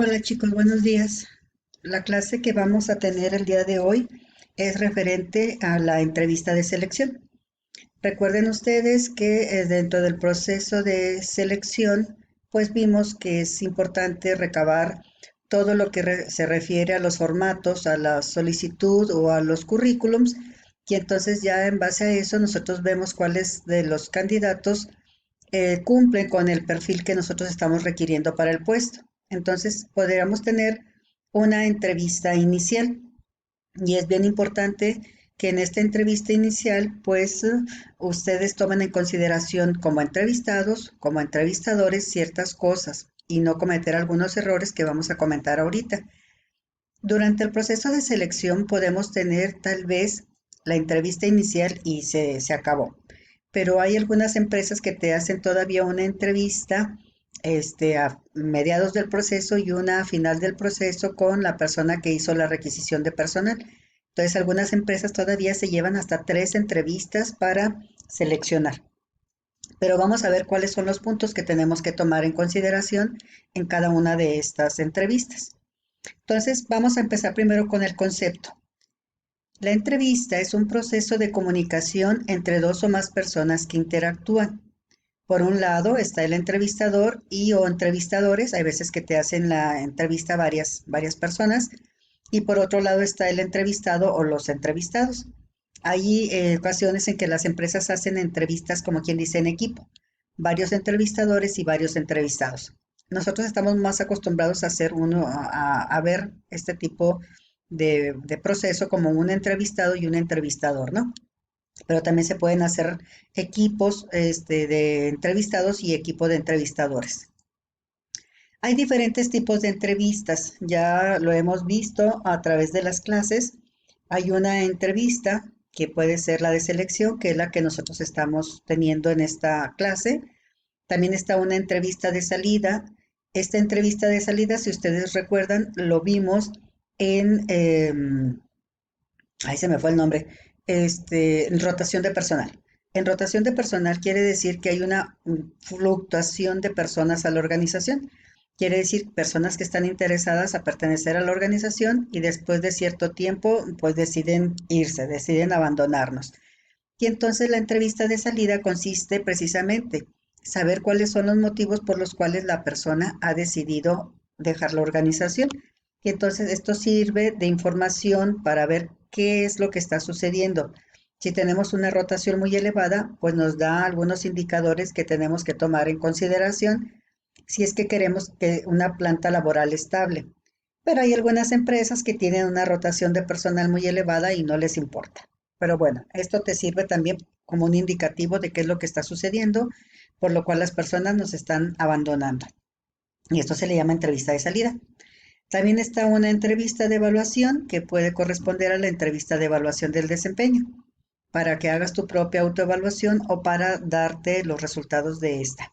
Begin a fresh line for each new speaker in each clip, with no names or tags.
Hola chicos, buenos días. La clase que vamos a tener el día de hoy es referente a la entrevista de selección. Recuerden ustedes que dentro del proceso de selección, pues vimos que es importante recabar todo lo que se refiere a los formatos, a la solicitud o a los currículums, y entonces ya en base a eso nosotros vemos cuáles de los candidatos cumplen con el perfil que nosotros estamos requiriendo para el puesto. Entonces, podríamos tener una entrevista inicial y es bien importante que en esta entrevista inicial, pues ustedes tomen en consideración como entrevistados, como entrevistadores, ciertas cosas y no cometer algunos errores que vamos a comentar ahorita. Durante el proceso de selección podemos tener tal vez la entrevista inicial y se acabó, pero hay algunas empresas que te hacen todavía una entrevista a mediados del proceso y una a final del proceso con la persona que hizo la requisición de personal. Entonces, algunas empresas todavía se llevan hasta 3 entrevistas para seleccionar. Pero vamos a ver cuáles son los puntos que tenemos que tomar en consideración en cada una de estas entrevistas. Entonces, vamos a empezar primero con el concepto. La entrevista es un proceso de comunicación entre dos o más personas que interactúan. Por un lado está el entrevistador y o entrevistadores, hay veces que te hacen la entrevista varias personas, y por otro lado está el entrevistado o los entrevistados. Hay ocasiones en que las empresas hacen entrevistas, como quien dice, en equipo, varios entrevistadores y varios entrevistados. Nosotros estamos más acostumbrados a hacer a ver este tipo de proceso como un entrevistado y un entrevistador, ¿no? Pero también se pueden hacer equipos de entrevistados y equipo de entrevistadores. Hay diferentes tipos de entrevistas, ya lo hemos visto a través de las clases. Hay una entrevista que puede ser la de selección, que es la que nosotros estamos teniendo en esta clase. También está una entrevista de salida. Esta entrevista de salida, si ustedes recuerdan, lo vimos en, ahí se me fue el nombre, en rotación de personal. En rotación de personal quiere decir que hay una fluctuación de personas a la organización. Quiere decir personas que están interesadas a pertenecer a la organización y después de cierto tiempo pues deciden irse, deciden abandonarnos. Y entonces la entrevista de salida consiste precisamente saber cuáles son los motivos por los cuales la persona ha decidido dejar la organización. Y entonces esto sirve de información para ver qué es lo que está sucediendo. Si tenemos una rotación muy elevada, pues nos da algunos indicadores que tenemos que tomar en consideración si es que queremos que una planta laboral estable. Pero hay algunas empresas que tienen una rotación de personal muy elevada y no les importa. Pero bueno, esto te sirve también como un indicativo de qué es lo que está sucediendo, por lo cual las personas nos están abandonando. Y esto se le llama entrevista de salida. También está una entrevista de evaluación que puede corresponder a la entrevista de evaluación del desempeño, para que hagas tu propia autoevaluación o para darte los resultados de esta,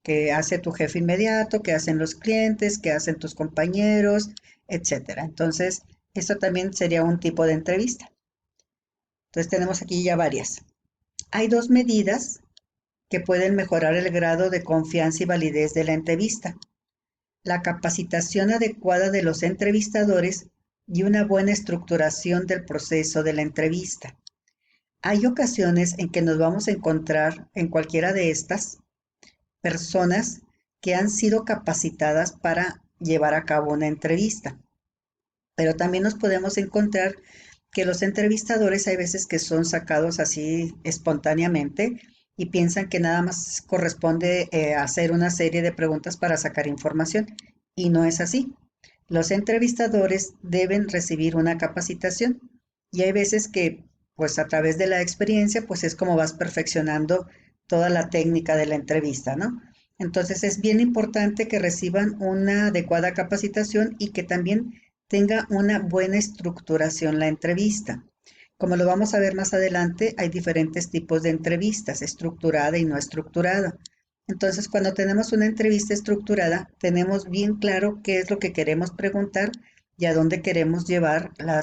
que hace tu jefe inmediato, que hacen los clientes, que hacen tus compañeros, etcétera. Entonces, esto también sería un tipo de entrevista. Entonces, tenemos aquí ya varias. Hay dos medidas que pueden mejorar el grado de confianza y validez de la entrevista: la capacitación adecuada de los entrevistadores y una buena estructuración del proceso de la entrevista. Hay ocasiones en que nos vamos a encontrar en cualquiera de estas personas que han sido capacitadas para llevar a cabo una entrevista, pero también nos podemos encontrar que los entrevistadores hay veces que son sacados así espontáneamente y piensan que nada más corresponde hacer una serie de preguntas para sacar información, y no es así. Los entrevistadores deben recibir una capacitación y hay veces que pues a través de la experiencia pues es como vas perfeccionando toda la técnica de la entrevista, ¿no? Entonces es bien importante que reciban una adecuada capacitación y que también tenga una buena estructuración la entrevista. Como lo vamos a ver más adelante, hay diferentes tipos de entrevistas, estructurada y no estructurada. Entonces, cuando tenemos una entrevista estructurada, tenemos bien claro qué es lo que queremos preguntar y a dónde queremos llevar la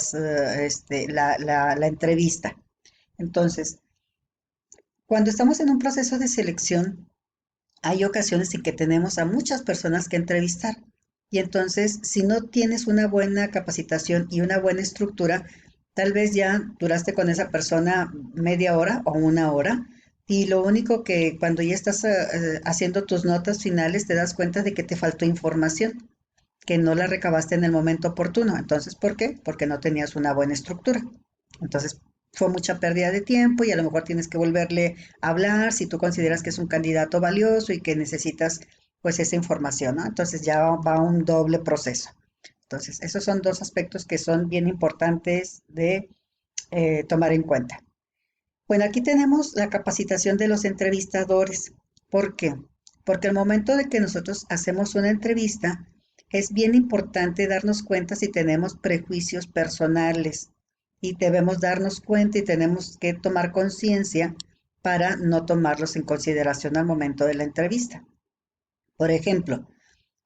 entrevista. Entonces, cuando estamos en un proceso de selección, hay ocasiones en que tenemos a muchas personas que entrevistar Y entonces, si no tienes una buena capacitación y una buena estructura, tal vez ya duraste con esa persona media hora o una hora y lo único que cuando ya estás haciendo tus notas finales te das cuenta de que te faltó información, que no la recabaste en el momento oportuno. Entonces, ¿por qué? Porque no tenías una buena estructura. Entonces, fue mucha pérdida de tiempo y a lo mejor tienes que volverle a hablar si tú consideras que es un candidato valioso y que necesitas pues esa información, ¿no? Entonces ya va un doble proceso. Entonces, esos son dos aspectos que son bien importantes de tomar en cuenta. Bueno, aquí tenemos la capacitación de los entrevistadores. ¿Por qué? Porque al momento de que nosotros hacemos una entrevista, es bien importante darnos cuenta si tenemos prejuicios personales y debemos darnos cuenta y tenemos que tomar conciencia para no tomarlos en consideración al momento de la entrevista. Por ejemplo,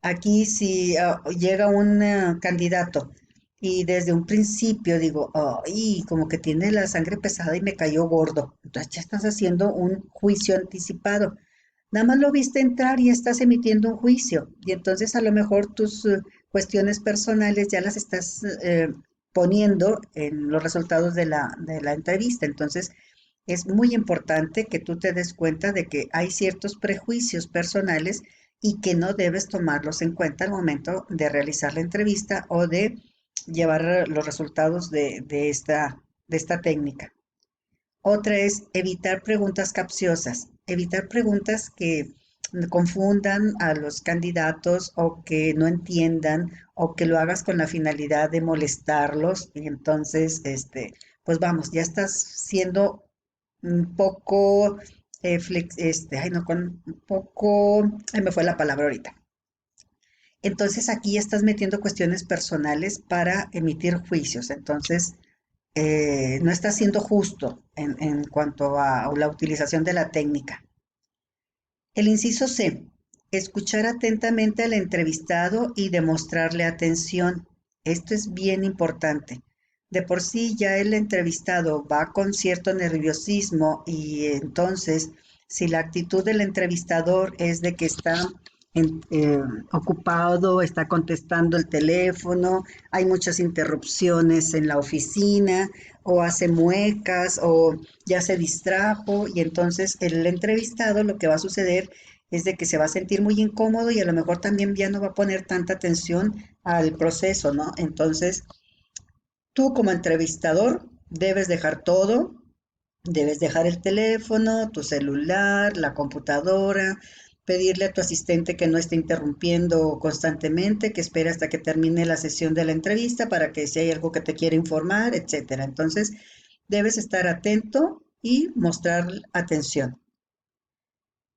aquí si llega un candidato y desde un principio digo, ay, como que tiene la sangre pesada y me cayó gordo, entonces ya estás haciendo un juicio anticipado. Nada más lo viste entrar y estás emitiendo un juicio. Y entonces a lo mejor tus cuestiones personales ya las estás poniendo en los resultados de la entrevista. Entonces es muy importante que tú te des cuenta de que hay ciertos prejuicios personales y que no debes tomarlos en cuenta al momento de realizar la entrevista o de llevar los resultados de esta técnica. Otra es evitar preguntas capciosas, evitar preguntas que confundan a los candidatos o que no entiendan o que lo hagas con la finalidad de molestarlos y entonces, pues vamos, ya estás siendo un poco, ay no, con un poco, ay, me fue la palabra ahorita. Entonces aquí estás metiendo cuestiones personales para emitir juicios. Entonces, no está siendo justo en cuanto a la utilización de la técnica. El inciso C, escuchar atentamente al entrevistado y demostrarle atención. Esto es bien importante. De por sí ya el entrevistado va con cierto nerviosismo y entonces si la actitud del entrevistador es de que está en- eh, ocupado, está contestando el teléfono, hay muchas interrupciones en la oficina o hace muecas o ya se distrajo y entonces el entrevistado lo que va a suceder es de que se va a sentir muy incómodo y a lo mejor también ya no va a poner tanta atención al proceso, ¿no? Entonces, tú como entrevistador debes dejar todo, debes dejar el teléfono, tu celular, la computadora, pedirle a tu asistente que no esté interrumpiendo constantemente, que espere hasta que termine la sesión de la entrevista para que si hay algo que te quiere informar, etcétera. Entonces, debes estar atento y mostrar atención.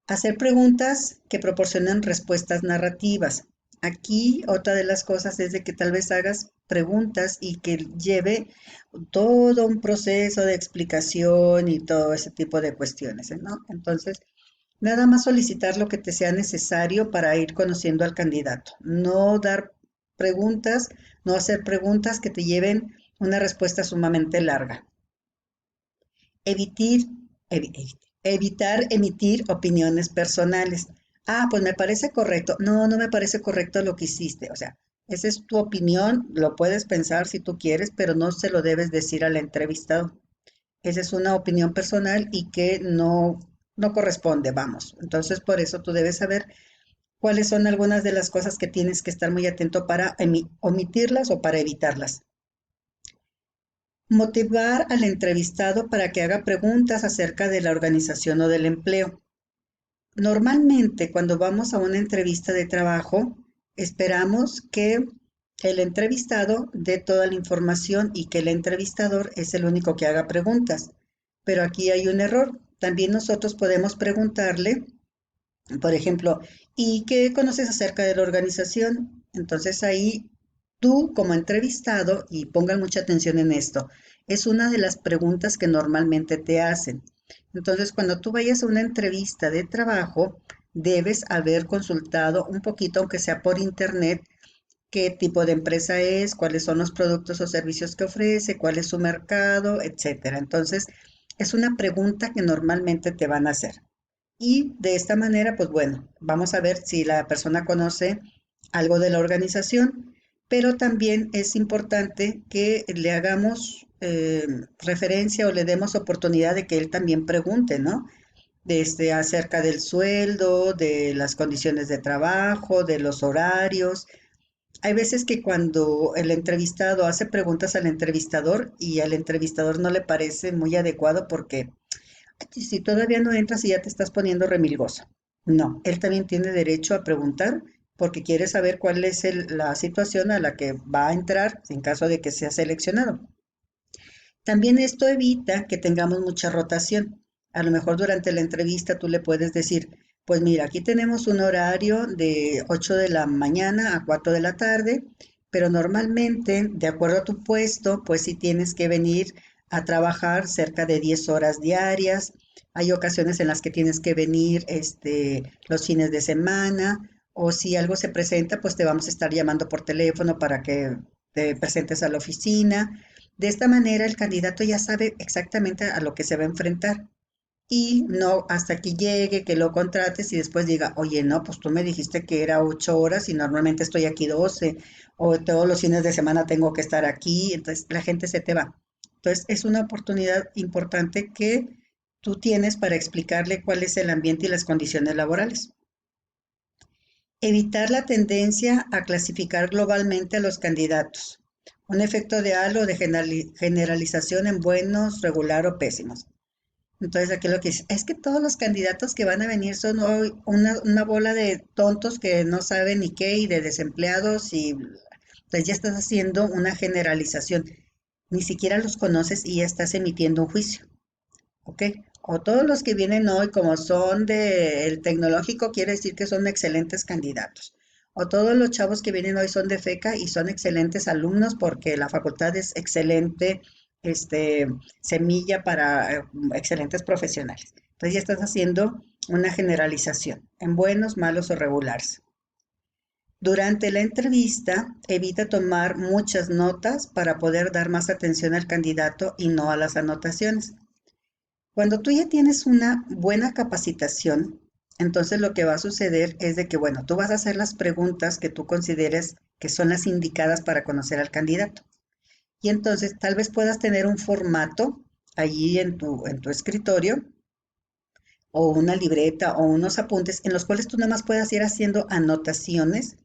Hacer preguntas que proporcionan respuestas narrativas. Aquí otra de las cosas es de que tal vez hagas preguntas y que lleve todo un proceso de explicación y todo ese tipo de cuestiones, ¿no? Entonces, nada más solicitar lo que te sea necesario para ir conociendo al candidato. No dar preguntas, no hacer preguntas que te lleven una respuesta sumamente larga. Evitar, evitar emitir opiniones personales. Ah, pues me parece correcto. No, no me parece correcto lo que hiciste. O sea, esa es tu opinión, lo puedes pensar si tú quieres, pero no se lo debes decir al entrevistado. Esa es una opinión personal y que no corresponde, vamos. Entonces, por eso tú debes saber cuáles son algunas de las cosas que tienes que estar muy atento para omitirlas o para evitarlas. Motivar al entrevistado para que haga preguntas acerca de la organización o del empleo. Normalmente, cuando vamos a una entrevista de trabajo, esperamos que el entrevistado dé toda la información y que el entrevistador es el único que haga preguntas. Pero aquí hay un error. También nosotros podemos preguntarle, por ejemplo, ¿y qué conoces acerca de la organización? Entonces ahí tú como entrevistado, y pongan mucha atención en esto, es una de las preguntas que normalmente te hacen. Entonces, cuando tú vayas a una entrevista de trabajo, debes haber consultado un poquito, aunque sea por internet, qué tipo de empresa es, cuáles son los productos o servicios que ofrece, cuál es su mercado, etcétera. Entonces, es una pregunta que normalmente te van a hacer. Y de esta manera, pues bueno, vamos a ver si la persona conoce algo de la organización, pero también es importante que le hagamos referencia o le demos oportunidad de que él también pregunte, ¿no? Desde acerca del sueldo, de las condiciones de trabajo, de los horarios. Hay veces que cuando el entrevistado hace preguntas al entrevistador y al entrevistador no le parece muy adecuado porque si todavía no entras y ya te estás poniendo remilgoso. No, él también tiene derecho a preguntar porque quiere saber cuál es la situación a la que va a entrar en caso de que sea seleccionado. También esto evita que tengamos mucha rotación. A lo mejor durante la entrevista tú le puedes decir, pues mira, aquí tenemos un horario de 8 de la mañana a 4 de la tarde, pero normalmente, de acuerdo a tu puesto, pues sí tienes que venir a trabajar cerca de 10 horas diarias. Hay ocasiones en las que tienes que venir los fines de semana, o si algo se presenta, pues te vamos a estar llamando por teléfono para que te presentes a la oficina. De esta manera, el candidato ya sabe exactamente a lo que se va a enfrentar y no hasta que llegue, que lo contrates y después diga, oye, no, pues tú me dijiste que era 8 horas y normalmente estoy aquí 12 o todos los fines de semana tengo que estar aquí, entonces la gente se te va. Entonces, es una oportunidad importante que tú tienes para explicarle cuál es el ambiente y las condiciones laborales. Evitar la tendencia a clasificar globalmente a los candidatos. Un efecto de halo o de generalización en buenos, regular o pésimos. Entonces aquí lo que dice, es que todos los candidatos que van a venir son hoy una bola de tontos que no saben ni qué y de desempleados y pues ya estás haciendo una generalización. Ni siquiera los conoces y ya estás emitiendo un juicio. ¿Ok? O todos los que vienen hoy, como son del tecnológico, quiere decir que son excelentes candidatos. O todos los chavos que vienen hoy son de FECA y son excelentes alumnos porque la facultad es excelente, este, semilla para excelentes profesionales. Entonces ya estás haciendo una generalización en buenos, malos o regulares. Durante la entrevista, evita tomar muchas notas para poder dar más atención al candidato y no a las anotaciones. Cuando tú ya tienes una buena capacitación, entonces lo que va a suceder es de que, bueno, tú vas a hacer las preguntas que tú consideres que son las indicadas para conocer al candidato. Y entonces tal vez puedas tener un formato allí en tu escritorio o una libreta o unos apuntes en los cuales tú nada más puedas ir haciendo anotaciones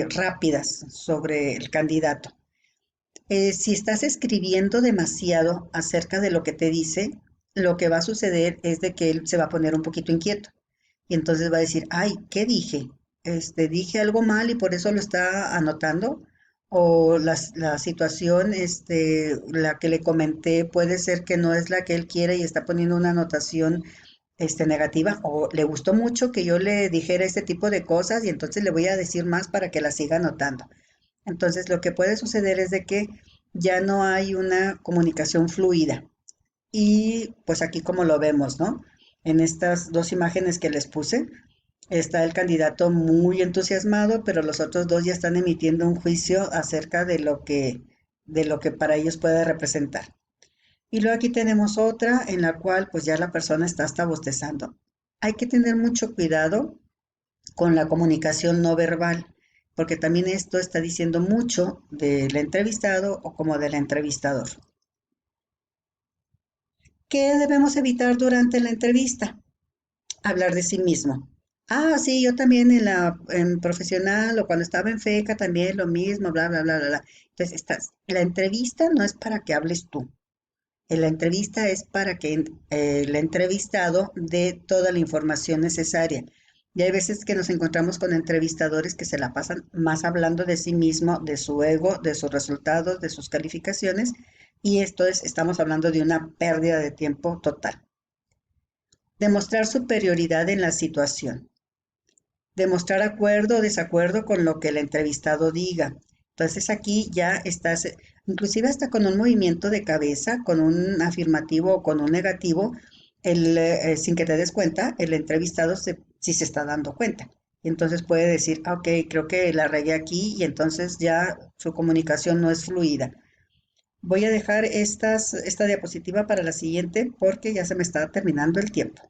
rápidas sobre el candidato. Si estás escribiendo demasiado acerca de lo que te dice, lo que va a suceder es de que él se va a poner un poquito inquieto y entonces va a decir, ay, ¿qué dije? Dije algo mal y por eso lo está anotando. O la situación, la que le comenté puede ser que no es la que él quiere y está poniendo una anotación, negativa. O le gustó mucho que yo le dijera este tipo de cosas y entonces le voy a decir más para que la siga anotando. Entonces, lo que puede suceder es de que ya no hay una comunicación fluida. Y pues aquí como lo vemos, ¿no? En estas dos imágenes que les puse, está el candidato muy entusiasmado, pero los otros dos ya están emitiendo un juicio acerca de lo que para ellos puede representar. Y luego aquí tenemos otra en la cual pues ya la persona está hasta bostezando. Hay que tener mucho cuidado con la comunicación no verbal, porque también esto está diciendo mucho del entrevistado o como del entrevistador. ¿Qué debemos evitar durante la entrevista? Hablar de sí mismo. Ah, sí, yo también en profesional o cuando estaba en FECA también lo mismo, bla, bla, bla, bla, bla. Entonces, la entrevista no es para que hables tú. La entrevista es para que el entrevistado dé toda la información necesaria. Y hay veces que nos encontramos con entrevistadores que se la pasan más hablando de sí mismo, de su ego, de sus resultados, de sus calificaciones, y esto estamos hablando de una pérdida de tiempo total. Demostrar superioridad en la situación. Demostrar acuerdo o desacuerdo con lo que el entrevistado diga. Entonces aquí ya estás, inclusive hasta con un movimiento de cabeza, con un afirmativo o con un negativo, sin que te des cuenta, el entrevistado sí se está dando cuenta. Y entonces puede decir, ah, ok, creo que la regué aquí y entonces ya su comunicación no es fluida. Voy a dejar esta diapositiva para la siguiente porque ya se me está terminando el tiempo.